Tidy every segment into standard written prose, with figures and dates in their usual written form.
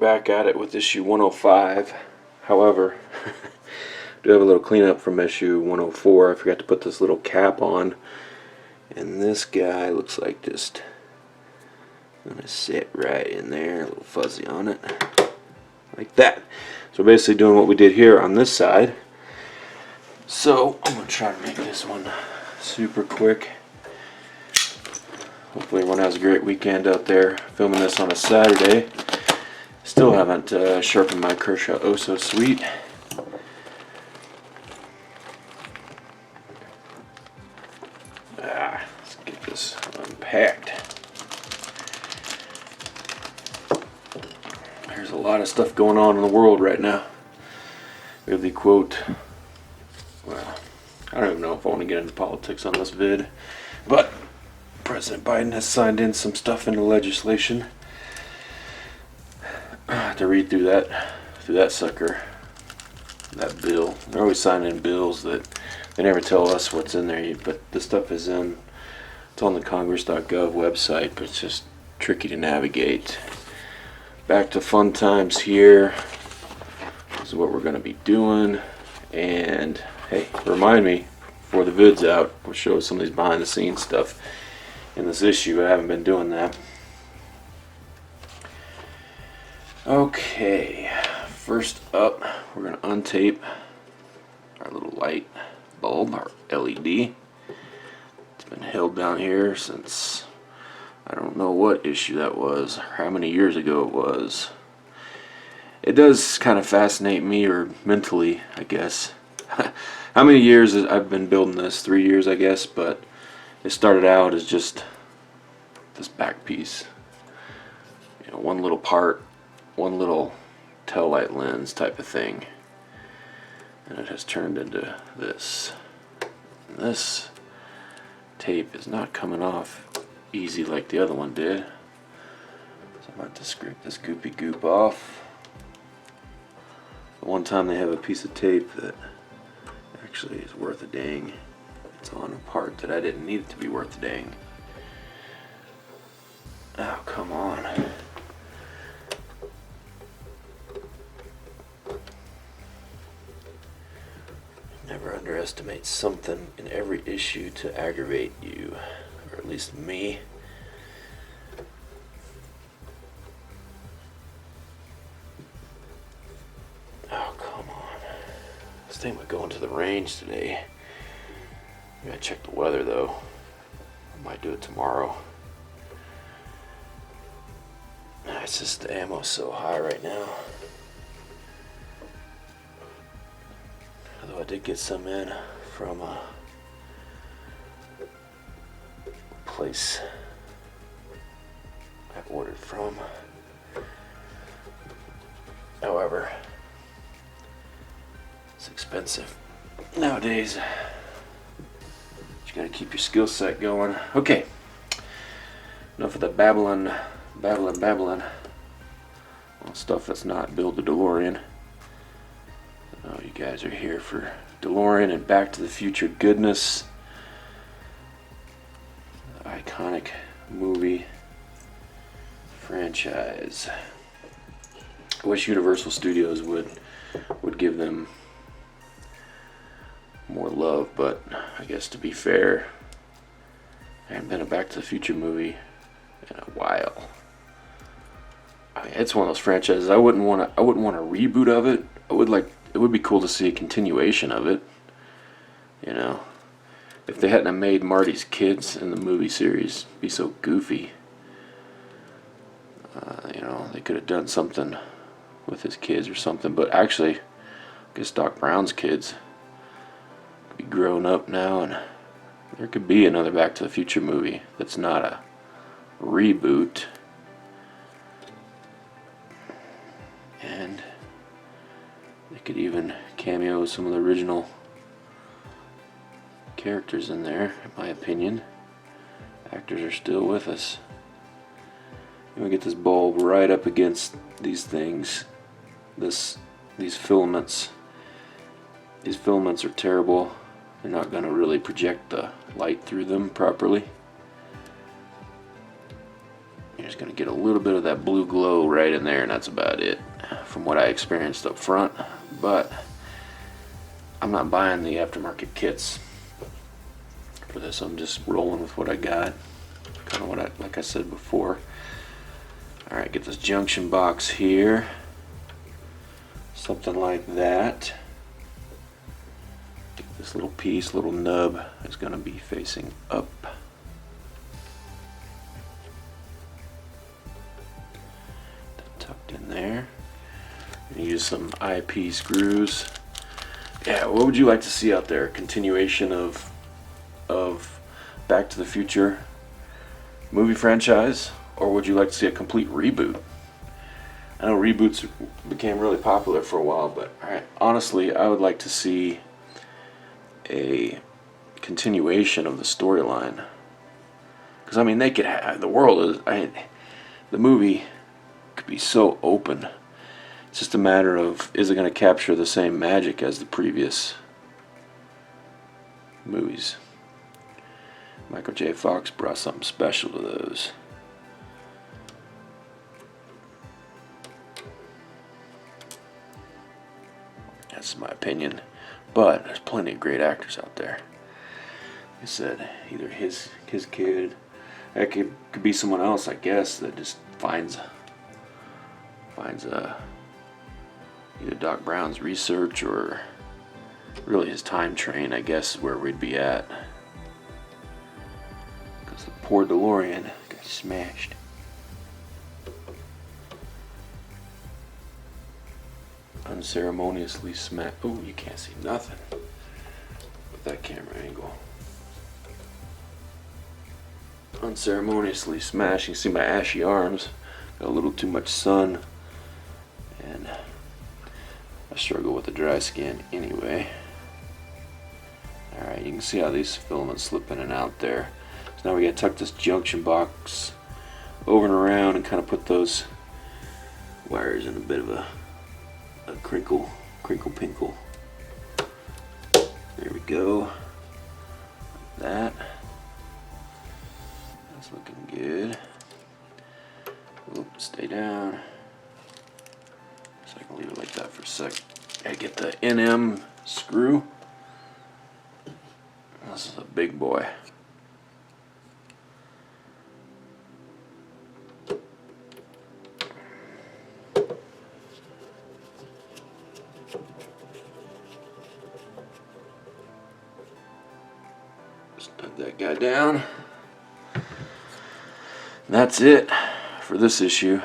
back at it with issue 105. However, I do have a little cleanup from issue 104. I forgot to put this little cap on, and this guy looks like just gonna sit right in there, a little fuzzy on it, like that. So basically doing what we did here on this side. So I'm gonna try to make this one super quick. Hopefully everyone has a great weekend out there. Filming this on a Saturday. Still haven't sharpened my Kershaw Oh So Sweet. Let's get this unpacked. There's a lot of stuff going on in the world right now. We have the quote, well, I don't even know if I want to get into politics on this vid, but President Biden has signed in some stuff into legislation. I have to read through that sucker, that bill. They're always signing in bills that they never tell us what's in there, but this stuff is in. It's on the Congress.gov website, but it's just tricky to navigate. Back to fun times here. This is what we're going to be doing. And hey, remind me before the vid's out, we'll show some of these behind the scenes stuff in this issue. I haven't been doing that. Okay, first up, we're going to untape our little light bulb, our LED. It's been held down here since, I don't know what issue that was, or how many years ago it was. It does kind of fascinate me, or mentally, I guess. How many years I've been building this? 3 years, I guess, but it started out as just this back piece. You know, one little part, one little tail light lens type of thing. And it has turned into this. And this tape is not coming off easy like the other one did. So I'm about to scrape this goopy goop off. The one time they have a piece of tape that actually is worth a dang. It's on a part that I didn't need it to be worth a dang. Oh, come on. Never underestimate something in every issue to aggravate you, or at least me. Oh, come on. I was thinking about going to the range today. I gotta check the weather though. I might do it tomorrow. It's just the ammo's so high right now. Although I did get some in from a place I ordered from. However, it's expensive nowadays. You gotta keep your skill set going. Okay, enough of the babbling. Well, stuff that's not Build the Delorean. I know you guys are here for Delorean and Back to the Future goodness. The iconic movie franchise. I wish Universal Studios would give them more love, but I guess to be fair, I haven't been a Back to the Future movie in a while. I mean, it's one of those franchises I wouldn't want a reboot of it. It would be cool to see a continuation of it. You know, if they hadn't have made Marty's kids in the movie series be so goofy, you know, they could have done something with his kids or something. But actually, I guess Doc Brown's kids could be grown up now, and there could be another Back to the Future movie that's not a reboot. And they could even cameo some of the original characters in there, in my opinion. Actors are still with us. And we get this bulb right up against these things. These filaments. These filaments are terrible. They're not going to really project the light through them properly. You just going to get a little bit of that blue glow right in there, and that's about it from what I experienced up front. But I'm not buying the aftermarket kits for this. I'm just rolling with what I got, kind of what like I said before. All right, get this junction box here, something like that. This little piece, little nub, is going to be facing up. Tucked in there. Use some IP screws. Yeah, what would you like to see out there? Continuation of Back to the Future movie franchise, or would you like to see a complete reboot? I know reboots became really popular for a while, but honestly, I would like to see a continuation of the storyline. Because I mean, they could have, the world is, the movie could be so open. It's just a matter of, is it going to capture the same magic as the previous movies? Michael J. Fox brought something special to those. That's my opinion. But there's plenty of great actors out there. Like I said, either his kid, it could be someone else, I guess, that just finds either Doc Brown's research or really his time train, I guess, is where we'd be at. Because the poor DeLorean got smashed. Unceremoniously smashed. Oh, you can't see nothing with that camera angle. Unceremoniously smashed. You can see my ashy arms. Got a little too much sun, and I struggle with the dry skin anyway. Alright, you can see how these filaments slip in and out there. So now we gotta tuck this junction box over and around and kind of put those wires in a bit of a crinkle pinkle. There we go. Like that. That's looking good. Oop, stay down. So I can leave it like that for a sec. Gotta get the NM screw. This is a big boy. Just put that guy down. And that's it for this issue.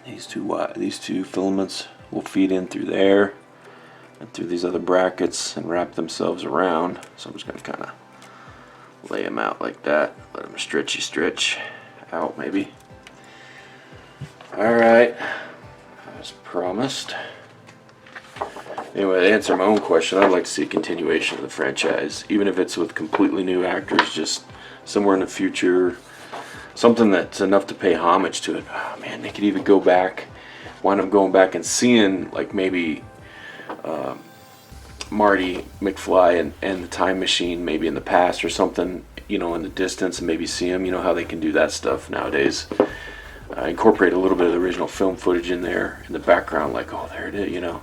These two filaments will feed in through there and through these other brackets and wrap themselves around. So I'm just going to kind of lay them out like that. Let them stretch out maybe. Alright, as promised. Anyway, to answer my own question, I'd like to see a continuation of the franchise, even if it's with completely new actors, just somewhere in the future, something that's enough to pay homage to it. Oh, man, they could even go back, wind up going back and seeing, like, maybe Marty McFly and the time machine maybe in the past or something, you know, in the distance, and maybe see him. You know how they can do that stuff nowadays. Incorporate a little bit of the original film footage in there in the background, like, oh, there it is, you know.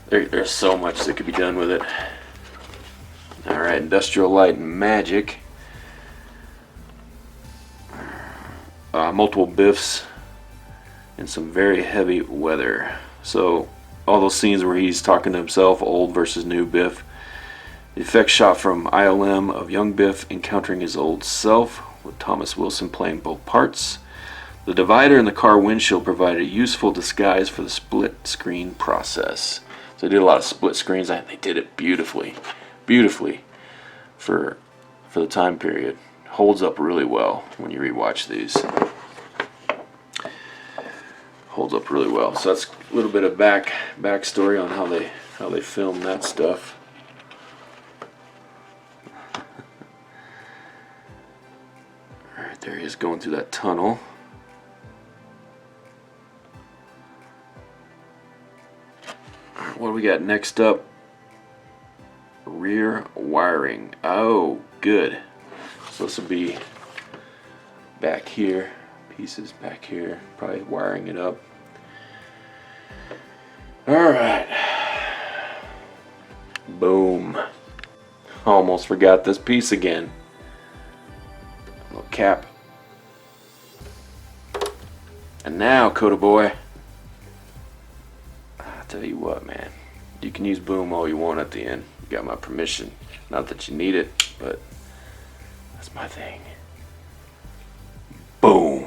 There's so much that could be done with it. Alright, Industrial Light and Magic. Multiple Biffs in some very heavy weather. So all those scenes where he's talking to himself, old versus new Biff. The effects shot from ILM of young Biff encountering his old self, with Thomas Wilson playing both parts. The divider in the car windshield provided a useful disguise for the split screen process. So they did a lot of split screens. They did it beautifully for the time period. Holds up really well when you rewatch these. Holds up really well. So that's a little bit of backstory on how they filmed that stuff. All right, there he is going through that tunnel. What do we got next up? Rear wiring. Oh, good. So this will be back here, pieces back here, probably wiring it up. Alright. Boom. Almost forgot this piece again. Little cap. And now, Coda Boy, I'll tell you what, man. You can use boom all you want at the end. You got my permission. Not that you need it, but that's my thing. Boom.